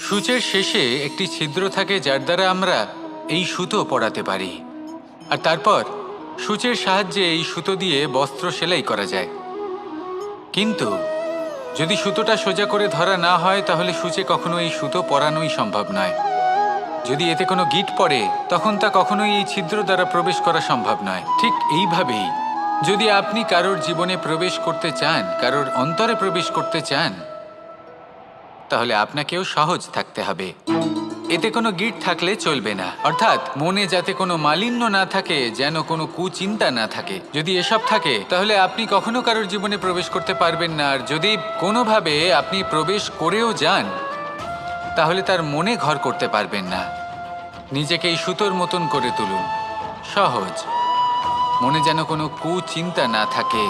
সূচের শেষে একটি ছিদ্র থাকে যার দ্বারা আমরা এই সুতো পরাতে পারি, আর তারপর সূচের সাহায্যে এই সুতো দিয়ে বস্ত্র সেলাই করা যায়। কিন্তু যদি সুতোটা সোজা করে ধরা না হয় তাহলে সূচে কখনো এই সুতো পরানোই সম্ভব নয়। যদি এতে কোনো গিঁট পড়ে তখন তা কখনোই এই ছিদ্র দ্বারা প্রবেশ করা সম্ভব নয়। ঠিক এইভাবেই যদি আপনি কারোর জীবনে প্রবেশ করতে চান, কারোর অন্তরে প্রবেশ করতে চান, তাহলে আপনাকেও সহজ থাকতে হবে। এতে কোনো গিঁট থাকলে চলবে না, অর্থাৎ মনে যাতে কোনো মালিন্য না থাকে, যেন কোনো কুচিন্তা না থাকে। যদি এসব থাকে তাহলে আপনি কখনো কারোর জীবনে প্রবেশ করতে পারবেন না। আর যদি কোনোভাবে আপনি প্রবেশ করেও যান তাহলে তার মনে ঘর করতে পারবেন না। নিজেকে এই সুতোর মতন করে তুলুন, সহজ। মনে যেন কোনো কুচিন্তা না থাকে,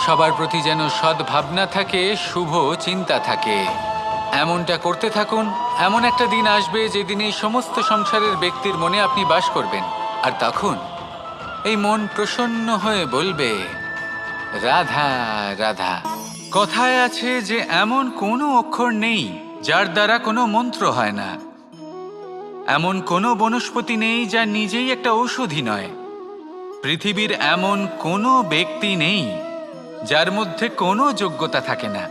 সবার প্রতি যেন সদ্ভাবনা থাকে, শুভ চিন্তা থাকে। এমনটা করতে থাকুন। এমন একটা দিন আসবে যেদিন এই সমস্ত সংসারের ব্যক্তির মনে আপনি বাস করবেন, আর তখন এই মন প্রসন্ন হয়ে বলবে, রাধা রাধা। কথায় আছে যে এমন কোনো অক্ষর নেই যার দ্বারা কোনো মন্ত্র হয় না, এমন কোনো বনস্পতি নেই যা নিজেই একটা ঔষধি নয়, পৃথিবীর এমন কোনো ব্যক্তি নেই যার মধ্যে কোনো যোগ্যতা থাকে না।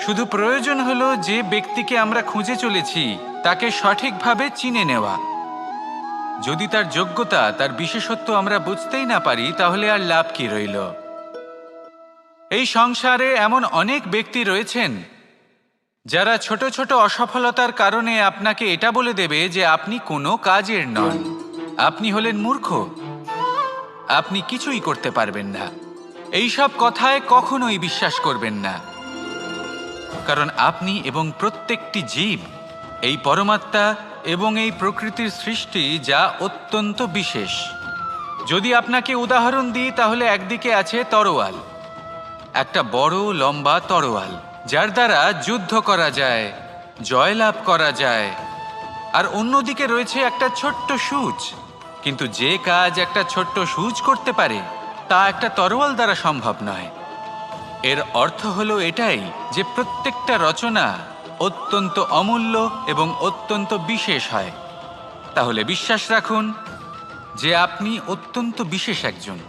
শুধু প্রয়োজন হলো যে ব্যক্তিকে আমরা খুঁজে চলেছি তাকে সঠিকভাবে চিনে নেওয়া। যদি তার যোগ্যতা, তার বিশেষত্ব আমরা বুঝতেই না পারি তাহলে আর লাভ কি রইল? এই সংসারে এমন অনেক ব্যক্তি রয়েছেন যারা ছোট ছোট অসফলতার কারণে আপনাকে এটা বলে দেবে যে আপনি কোনো কাজের নন, আপনি হলেন মূর্খ, আপনি কিছুই করতে পারবেন না। এইসব কথায় কখনোই বিশ্বাস করবেন না, কারণ আপনি এবং প্রত্যেকটি জীব এই পরমাত্মা এবং এই প্রকৃতির সৃষ্টি, যা অত্যন্ত বিশেষ। যদি আপনাকে উদাহরণ দিই তাহলে একদিকে আছে তরোয়াল, একটা বড় লম্বা তরোয়াল যার দ্বারা যুদ্ধ করা যায়, জয়লাভ করা যায়। আর অন্যদিকে রয়েছে একটা ছোট্ট সূচ, কিন্তু যে কাজ একটা ছোট্ট সূচ করতে পারে তা একটা তরোয়াল দ্বারা সম্ভব নয়। এর অর্থ হলো এটাই যে প্রত্যেকটা রচনা অত্যন্ত অমূল্য এবং অত্যন্ত বিশেষ হয়। তাহলে বিশ্বাস রাখুন যে আপনি অত্যন্ত বিশেষ একজন,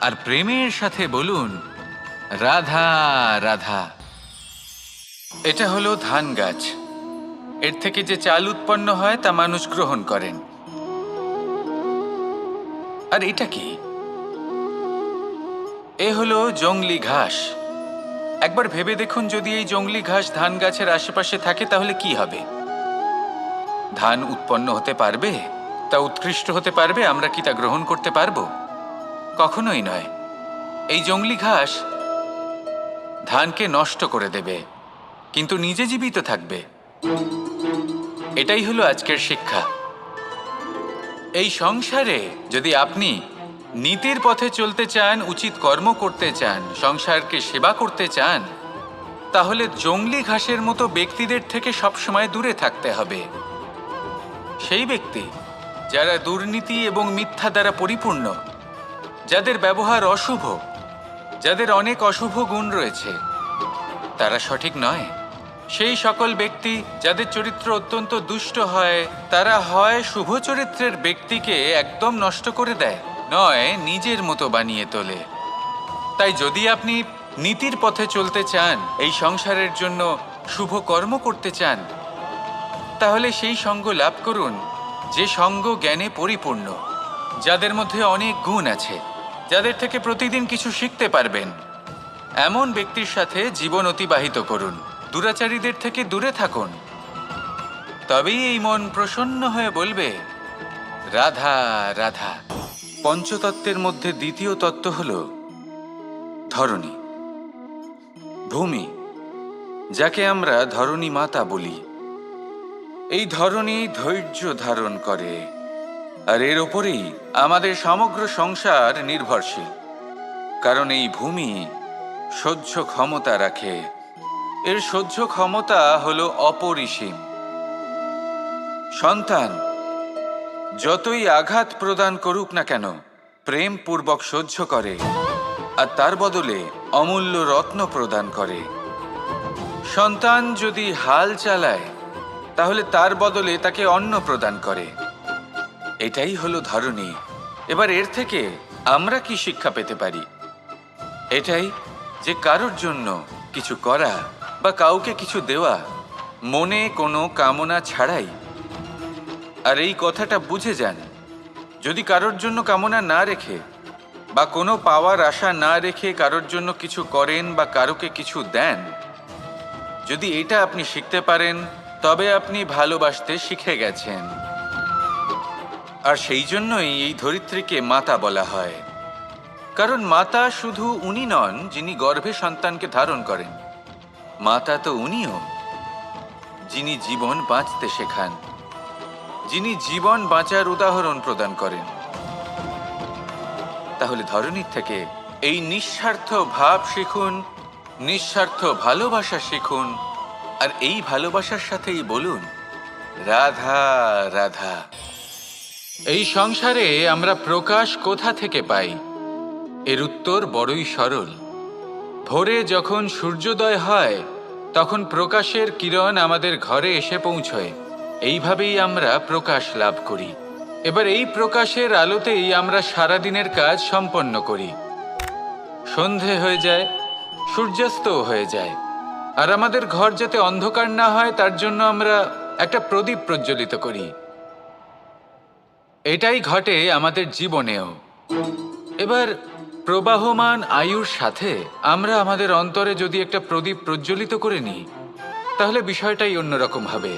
আর প্রেমের সাথে বলুন, রাধা রাধা। এটা হলো ধান গাছ। এর থেকে যে চাল উৎপন্ন হয় তা মানুষ গ্রহণ করেন। আর এটা কি? এ হলো জংলি ঘাস। একবার ভেবে দেখুন, যদি এই জংলি ঘাস ধান গাছের আশেপাশে থাকে তাহলে কি হবে? ধান উৎপন্ন হতে পারবে? তা উৎকৃষ্ট হতে পারবে? আমরা কি তা গ্রহণ করতে পারবো? কখনোই নয়। এই জংলি ঘাস ধানকে নষ্ট করে দেবে, কিন্তু নিজে জীবিত থাকবে। এটাই হলো আজকের শিক্ষা। এই সংসারে যদি আপনি নীতির পথে চলতে চান, উচিত কর্ম করতে চান, সংসারকে সেবা করতে চান, তাহলে জংলি ঘাসের মতো ব্যক্তিদের থেকে সবসময় দূরে থাকতে হবে। সেই ব্যক্তি যারা দুর্নীতি এবং মিথ্যা দ্বারা পরিপূর্ণ, যাদের ব্যবহার অশুভ, যাদের অনেক অশুভ গুণ রয়েছে, তারা সঠিক নয়। সেই সকল ব্যক্তি যাদের চরিত্র অত্যন্ত দুষ্ট হয়, তারা হয় শুভ চরিত্রের ব্যক্তিকে একদম নষ্ট করে দেয়, নয় নিজের মতো বানিয়ে তোলে। তাই যদি আপনি নীতির পথে চলতে চান, এই সংসারের জন্য শুভ কর্ম করতে চান, তাহলে সেই সঙ্গ লাভ করুন যে সঙ্গ জ্ঞানে পরিপূর্ণ, যাদের মধ্যে অনেক গুণ আছে, যাদের থেকে প্রতিদিন কিছু শিখতে পারবেন। এমন ব্যক্তির সাথে জীবন অতিবাহিত করুন। দুরাচারীদের থেকে দূরে থাকুন। তবেই এই মন প্রসন্ন হয়ে বলবে, রাধা রাধা। পঞ্চতত্ত্বের মধ্যে দ্বিতীয় তত্ত্ব হল ধরণী, ভূমি, যাকে আমরা ধরণী মাতা বলি। এই ধরণী ধৈর্য ধারণ করে, আর এর ওপরেই আমাদের সমগ্র সংসার নির্ভরশীল। কারণ এই ভূমি সহ্য ক্ষমতা রাখে। এর সহ্য ক্ষমতা হলো অপরিসীম। সন্তান যতই আঘাত প্রদান করুক না কেন, প্রেম পূর্বক সহ্য করে, আর তার বদলে অমূল্য রত্ন প্রদান করে। সন্তান যদি হাল চালায় তাহলে তার বদলে তাকে অন্ন প্রদান করে। এটাই হলো ধরনী। এবার এর থেকে আমরা কি শিক্ষা পেতে পারি? এটাই যে কারোর জন্য কিছু করা বা কাউকে কিছু দেওয়া মনে কোনো কামনা ছাড়াই। আর এই কথাটা বুঝে যান, যদি কারোর জন্য কামনা না রেখে বা কোনো পাওয়ার আশা না রেখে কারোর জন্য কিছু করেন বা কারোকে কিছু দেন, যদি এটা আপনি শিখতে পারেন, তবে আপনি ভালোবাসতে শিখে গেছেন। আর সেই জন্যই এই ধরিত্রীকে মাতা বলা হয়। কারণ মাতা শুধু উনি নন যিনি গর্ভে সন্তানকে ধারণ করেন, মাতা তো উনিও যিনি জীবন বাঁচতে শেখান, যিনি জীবন বাঁচার উদাহরণ প্রদান করেন। তাহলে ধরনীর থেকে এই নিঃস্বার্থ ভাব শিখুন, নিঃস্বার্থ ভালোবাসা শিখুন, আর এই ভালোবাসার সাথেই বলুন রাধা রাধা। এই সংসারে আমরা প্রকাশ কোথা থেকে পাই? এর উত্তর বড়ই সরল। ভোরে যখন সূর্যোদয় হয় তখন প্রকাশের কিরণ আমাদের ঘরে এসে পৌঁছয়। এইভাবেই আমরা প্রকাশ লাভ করি। এবার এই প্রকাশের আলোতেই আমরা সারাদিনের কাজ সম্পন্ন করি। সন্ধে হয়ে যায়, সূর্যাস্তও হয়ে যায়, আর আমাদের ঘর যাতে অন্ধকার না হয় তার জন্য আমরা একটা প্রদীপ প্রজ্বলিত করি। এটাই ঘটে আমাদের জীবনেও। এবার প্রবাহমান আয়ুর সাথে আমরা আমাদের অন্তরে যদি একটা প্রদীপ প্রজ্বলিত করে নিই, তাহলে বিষয়টাই অন্যরকম হবে।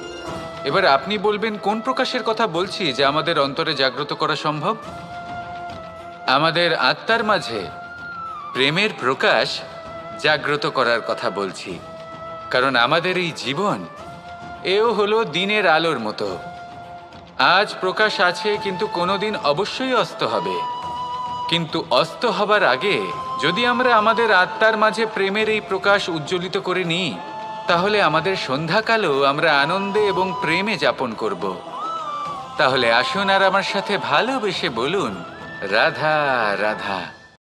এবার আপনি বলবেন কোন প্রকাশের কথা বলছি যা আমাদের অন্তরে জাগ্রত করা সম্ভব? আমাদের আত্মার মাঝে প্রেমের প্রকাশ জাগ্রত করার কথা বলছি। কারণ আমাদের এই জীবন এও হলো দিনের আলোর মতো। আজ প্রকাশ আছে, কিন্তু কোনোদিন অবশ্যই অস্ত হবে। কিন্তু অস্ত হবার আগে যদি আমরা আমাদের আত্মার মাঝে প্রেমের এই প্রকাশ উজ্জ্বলিত করে নিই, তাহলে আমাদের সন্ধ্যাকালও আমরা আনন্দে এবং প্রেমে যাপন করব। তাহলে আসুন আর আমার সাথে ভালোবেসে বলুন রাধা রাধা।